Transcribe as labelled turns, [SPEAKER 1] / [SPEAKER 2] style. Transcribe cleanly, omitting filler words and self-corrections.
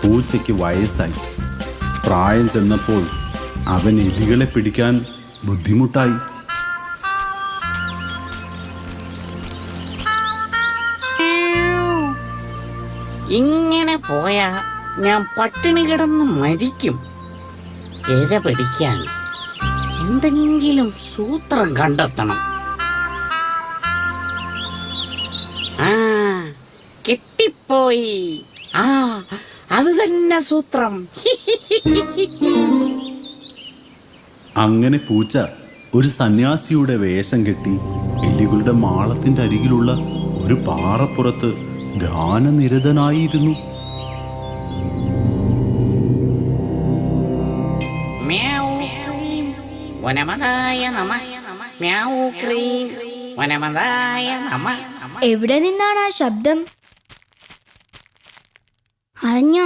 [SPEAKER 1] പൂച്ചയ്ക്ക് വയസ്സായി. പ്രായം ചെന്നപ്പോൾ അവൻ എലികളെ പിടിക്കാൻ ബുദ്ധിമുട്ടായി.
[SPEAKER 2] ഇങ്ങനെ പോയാ ഞാൻ പട്ടിണി കിടന്ന് മരിക്കും. ഇര പിടിക്കാൻ എന്തെങ്കിലും സൂത്രം കണ്ടെത്തണം. ആ, കിട്ടിപ്പോയി. ആ, അത് തന്നെ സൂത്രം.
[SPEAKER 1] അങ്ങനെ പൂച്ച ഒരു സന്യാസിയുടെ വേഷം കെട്ടി എലികളുടെ മാളത്തിന്റെ അരികിലുള്ള ഒരു പാറപ്പുറത്ത് ധ്യാനനിരതനായിരുന്നു.
[SPEAKER 3] എവിടെ നിന്നാണ് ആ ശബ്ദം? അറിഞ്ഞോ?